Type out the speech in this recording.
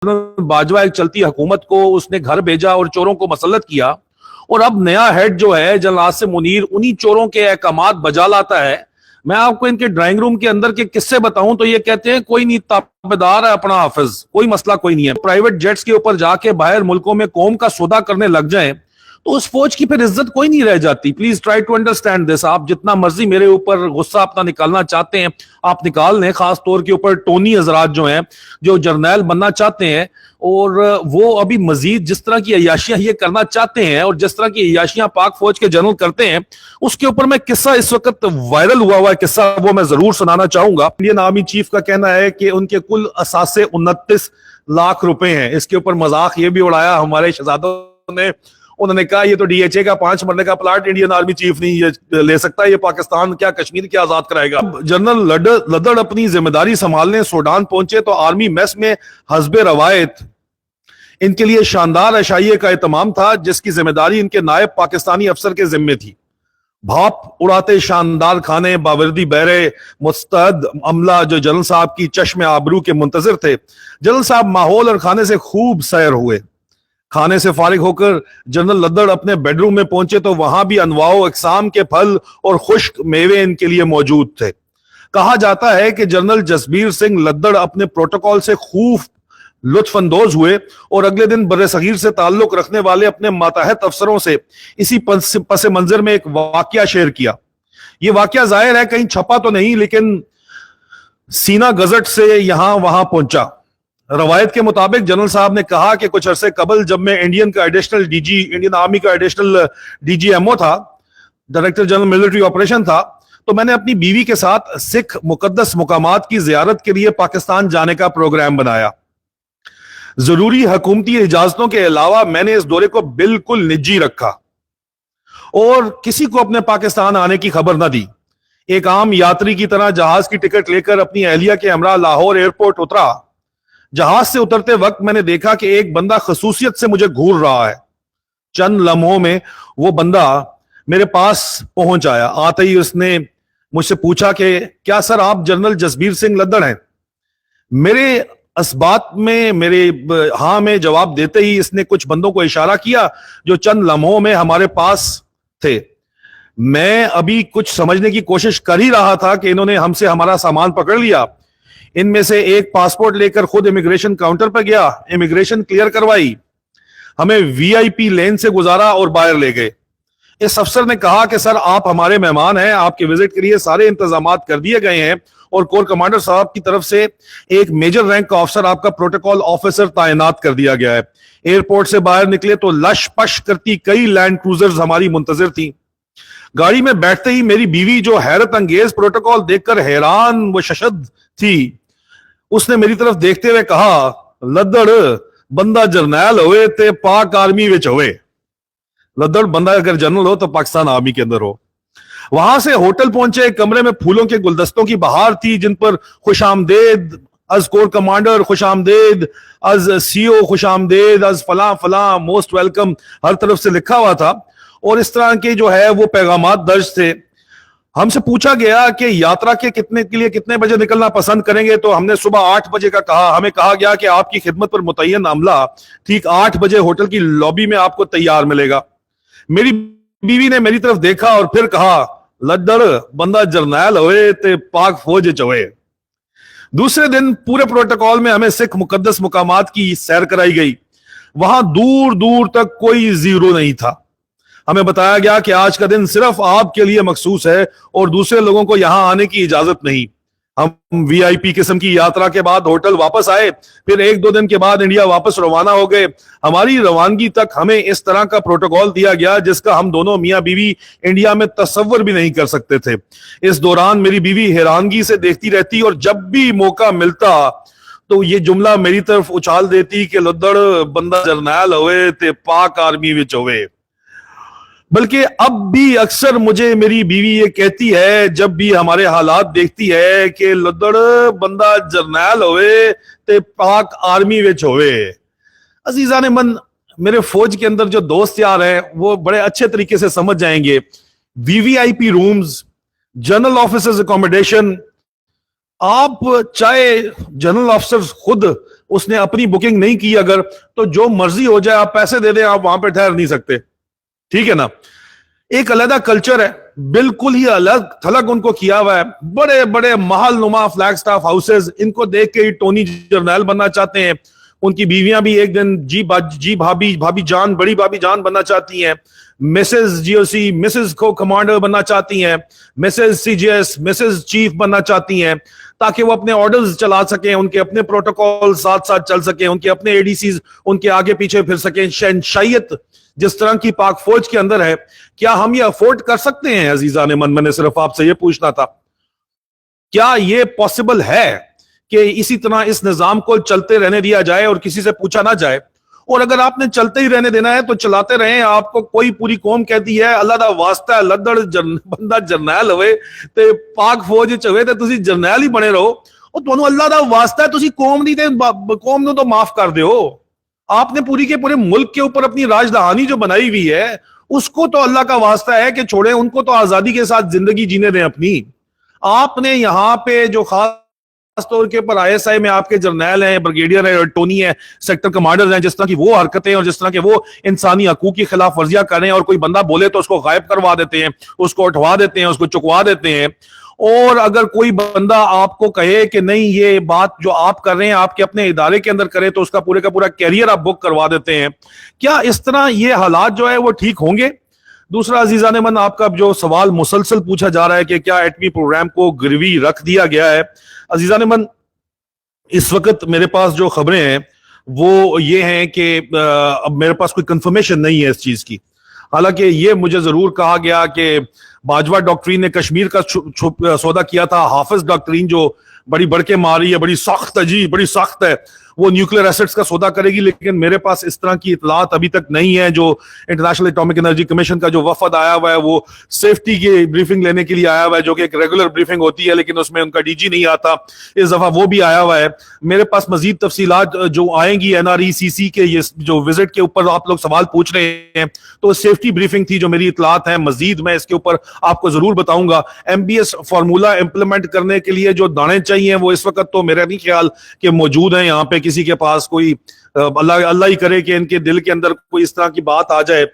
बाजवा एक चलती हुकूमत को उसने घर भेजा और चोरों को मसल्लत किया, और अब नया हेड जो है जनरल आसिम मुनीर उन्हीं चोरों के अहकामात बजा लाता है। मैं आपको इनके ड्राइंग रूम के अंदर के किस्से बताऊं तो ये कहते हैं कोई नहीं, ताबेदार है अपना हाफिज, कोई मसला कोई नहीं है। प्राइवेट जेट्स के ऊपर जाके बाहर मुल्कों में कौम का सौदा करने लग जाएं तो उस फौज की फिर इज्जत कोई नहीं रह जाती। Please try to understand this. आप जितना मर्जी मेरे ऊपर गुस्सा अपना निकालना चाहते हैं आप निकाल लें, खास तौर के ऊपर टोनी हजरात जो हैं जो जर्नैल बनना चाहते हैं और वो अभी मजीद जिस तरह की अय्याशियां ये करना चाहते हैं और जिस तरह की अय्याशियां पाक फौज के जनरल करते हैं, उसके ऊपर मैं किस्सा इस वक्त वायरल हुआ है किस्सा, वो मैं जरूर सुनाना चाहूंगा। इंडियन आर्मी चीफ का कहना है कि उनके कुल असासे 29 लाख रुपए हैं। इसके ऊपर मजाक ये भी उड़ाया हमारे शहजादों ने, उन्होंने कहा ये तो डीएचए का 5 मरने का प्लाट इंडियन आर्मी चीफ नहीं ये ले सकता, ये पाकिस्तान क्या कश्मीर क्या आजाद कराएगा। जनरल लदड़ अपनी जिम्मेदारी संभालने सूडान पहुंचे तो आर्मी मेस में हस्बे रवायत इनके लिए शानदार अशाइये का एहतमाम था, जिसकी जिम्मेदारी इनके नायब पाकिस्तानी अफसर के जिम्मे थी। भाप उड़ाते शानदार खाने, बावर्दी बहरे, मुस्तैद अमला जो जनरल साहब की चश्मे आबरू के मुंतजर थे। जनरल साहब माहौल और खाने से खूब सैर हुए। खाने से फारिग होकर जनरल लद्दड़ अपने बेडरूम में पहुंचे तो वहां भी अनवाओ अकसाम के फल और खुश्क मेवे इनके लिए मौजूद थे। कहा जाता है कि जनरल जसबीर सिंह लद्दड़ अपने प्रोटोकॉल से खूब लुत्फानंदोज हुए और अगले दिन बर्रे सगीर से ताल्लुक रखने वाले अपने मातहत अफसरों से इसी पस मंजर में एक वाकया शेयर किया। यह वाकया जाहिर है कहीं छपा तो नहीं, लेकिन सीना गजट से यहां वहां पहुंचा। रवायत के मुताबिक जनरल साहब ने कहा कि कुछ अरसे कबल जब मैं इंडियन आर्मी का एडिशनल डीजीएमओ था, डायरेक्टर जनरल मिलिट्री ऑपरेशन था, तो मैंने अपनी बीवी के साथ सिख मुकद्दस मुकामात की जियारत के लिए पाकिस्तान जाने का प्रोग्राम बनाया। जरूरी हुकूमती इजाजतों के अलावा मैंने इस दौरे को बिल्कुल निजी रखा और किसी को अपने पाकिस्तान आने की खबर न दी। एक आम यात्री की तरह जहाज की टिकट लेकर अपनी अहलिया के हमरा लाहौर एयरपोर्ट उतरा। जहाज से उतरते वक्त मैंने देखा कि एक बंदा खसूसियत से मुझे घूर रहा है। चंद लम्हों में वो बंदा मेरे पास पहुंच आया। आते ही उसने मुझसे पूछा कि क्या सर आप जनरल जसबीर सिंह लद्दड़ हैं? मेरे असबात में मेरे हाँ में जवाब देते ही इसने कुछ बंदों को इशारा किया जो चंद लम्हों में हमारे पास थे। मैं अभी कुछ समझने की कोशिश कर ही रहा था कि इन्होंने हमसे हमारा सामान पकड़ लिया। इनमें से एक पासपोर्ट लेकर खुद इमिग्रेशन काउंटर पर गया, इमिग्रेशन क्लियर करवाई, हमें वीआईपी लेन से गुजारा और बाहर ले गए। इस अफसर ने कहा कि सर आप हमारे मेहमान हैं, आपके विजिट के लिए सारे इंतजामात कर दिए गए हैं और कोर कमांडर साहब की तरफ से एक मेजर रैंक का अफसर आपका प्रोटोकॉल ऑफिसर तैनात कर दिया गया है। एयरपोर्ट से बाहर निकले तो लश पश करती कई लैंड क्रूजर्स हमारी मुंतजिर थी। गाड़ी में बैठते ही मेरी बीवी जो हैरत अंगेज प्रोटोकॉल देखकर हैरान व शशद थी, उसने मेरी तरफ देखते हुए कहा, लद्दड़ बंदा जरनैल होए ते पाक आर्मी विच होए। लद्दड़ बंदा अगर जनरल हो तो पाकिस्तान आर्मी के अंदर हो। वहां से होटल पहुंचे। कमरे में फूलों के गुलदस्तों की बहार थी जिन पर खुशामदेद अज कोर कमांडर, खुशामदेद अज सीओ, खुशामदेद अज फला फला, मोस्ट वेलकम हर तरफ से लिखा हुआ था और इस तरह के जो है वो पैगामात दर्ज थे। हमसे पूछा गया कि यात्रा के लिए कितने बजे निकलना पसंद करेंगे, तो हमने सुबह 8 बजे का कहा। हमें कहा गया कि आपकी खिदमत पर मुतय्यन अमला ठीक 8 बजे होटल की लॉबी में आपको तैयार मिलेगा। मेरी बीवी ने मेरी तरफ देखा और फिर कहा, लद्दड़ बंदा जरनैल होए ते पाक फौज च होए। दूसरे दिन पूरे प्रोटोकॉल में हमें सिख मुकद्दस मुकामात की सैर कराई गई। वहां दूर दूर तक कोई जीरो नहीं था। हमें बताया गया कि आज का दिन सिर्फ आपके लिए मखसूस है और दूसरे लोगों को यहां आने की इजाजत नहीं। हम वीआईपी किस्म की यात्रा के बाद होटल वापस आए, फिर 1-2 दिन के बाद इंडिया वापस रवाना हो गए। हमारी रवानगी तक हमें इस तरह का प्रोटोकॉल दिया गया जिसका हम दोनों मियां बीवी इंडिया में तसव्वुर भी नहीं कर सकते थे। इस दौरान मेरी बीवी हैरानगी से देखती रहती और जब भी मौका मिलता तो ये जुमला मेरी तरफ उछाल देती कि लद्दड़ बंदा जरनैल होए ते पाक आर्मी विच होए। बल्कि अब भी अक्सर मुझे मेरी बीवी ये कहती है जब भी हमारे हालात देखती है कि लद्दड़ बंदा जरनैल होए ते पाक आर्मी विच होए। अजीजान मन, मेरे फौज के अंदर जो दोस्त यार हैं वो बड़े अच्छे तरीके से समझ जाएंगे। VVIP rooms, general officers accommodation, आप चाहे जनरल ऑफिसर्स खुद उसने अपनी बुकिंग नहीं की अगर, तो जो मर्जी हो जाए, आप पैसे दे दें, आप वहां पे ठहर नहीं सकते। ठीक है ना? एक अलग कल्चर है, बिल्कुल ही अलग थलग उनको किया हुआ है। बड़े बड़े महल नुमा फ्लैग स्टाफ हाउसेस, इनको देख के ही टोनी जर्नैल बनना चाहते हैं। उनकी बीवियां भी एक दिन जी भाभी भाभी जान, बड़ी भाभी जान बनना चाहती हैं। मिसेस जीओसी, मिसेस को कमांडर बनना चाहती हैं। मिसेस सीजीएस, मिसेस चीफ बनना चाहती हैं, ताकि वो अपने ऑर्डर्स चला सकें, उनके अपने प्रोटोकॉल साथ साथ चल सके, उनके अपने एडीसीज उनके आगे पीछे फिर सकें। शहनशाहियत जिस तरह की पाक फौज के अंदर है, क्या हम ये अफोर्ड कर सकते हैं? अजीजा ने मन, मैंने सिर्फ आपसे ये पूछना था, क्या ये पॉसिबल है कि इसी तरह इस निजाम को चलते रहने दिया जाए और किसी से पूछा ना जाए? और अगर आपने चलते ही रहने देना है तो चलाते रहें। आपको कोई पूरी कौम कहती है अल्लाह दा वास्ता है लद्दड़ बंदा जरनैल होवे ते पाक फौज च होवे ते तुसी जरनैल ही बने रहो। और ਤੁਹਾਨੂੰ अल्लाह दा वास्ता है, तुसी कौम दी ते कौम ਨੂੰ तो माफ कर दो। आपने पूरी के पूरे मुल्क के ऊपर अपनी राजधानी जो बनाई हुई है, उसको तो अल्लाह का वास्ता है कि छोड़े, उनको तो आजादी के साथ जिंदगी जीने दें अपनी। आपने यहां पे जो खास तौर के ऊपर आईएसआई में आपके जर्नैल हैं, ब्रिगेडियर है, टोनी है, सेक्टर कमांडर हैं, जिस तरह की वो हरकतें और जिस तरह के वो इंसानी हकूक की खिलाफ वर्जियां कर रहे हैं, और कोई बंदा बोले तो उसको गायब करवा देते हैं, उसको उठवा देते हैं, उसको चुकवा देते हैं। और अगर कोई बंदा आपको कहे कि नहीं ये बात जो आप कर रहे हैं आपके अपने इदारे के अंदर करें, तो उसका पूरे का पूरा कैरियर आप बुक करवा देते हैं। क्या इस तरह ये हालात जो है वो ठीक होंगे? दूसरा अजीजा ने मन, आपका जो सवाल मुसलसल पूछा जा रहा है कि क्या एटमी प्रोग्राम को गिरवी रख दिया गया है। अजीजा ने मन, इस वक्त मेरे पास जो खबरें हैं वो ये हैं कि अब मेरे पास कोई कंफर्मेशन नहीं है इस चीज की। हालांकि ये मुझे जरूर कहा गया कि बाजवा डॉक्ट्रीन ने कश्मीर का सौदा किया था। हाफिज डॉक्ट्रीन जो बड़ी बढ़के मारी है, बड़ी सख्त है जी, बड़ी सख्त है, वो न्यूक्लियर एसेट्स का सौदा करेगी। लेकिन मेरे पास इस तरह की इतलात अभी तक नहीं है। जो इंटरनेशनल एटॉमिक एनर्जी कमीशन का जो वफद आया हुआ है वो सेफ्टी की ब्रीफिंग लेने के लिए आया हुआ है, जो कि एक रेगुलर ब्रीफिंग होती है, लेकिन उसमें उनका डीजी नहीं आता। इस दफा वो भी आया हुआ है। मेरे पास मजीद तफसीलात जो आएंगी एनआरईसीसी के ये जो विजिट के ऊपर आप लोग सवाल पूछ रहे हैं, तो सेफ्टी ब्रीफिंग थी जो मेरी इतलात है। मजीद मैं इसके ऊपर आपको जरूर बताऊंगा। एमबीएस फार्मूला इंप्लीमेंट करने के लिए जो दाने चाहिए वो इस वक्त तो मेरा नहीं ख्याल कि मौजूद है यहाँ पे किसी के पास। कोई अल्लाह ही करे कि इनके दिल के अंदर कोई इस तरह की बात आ जाए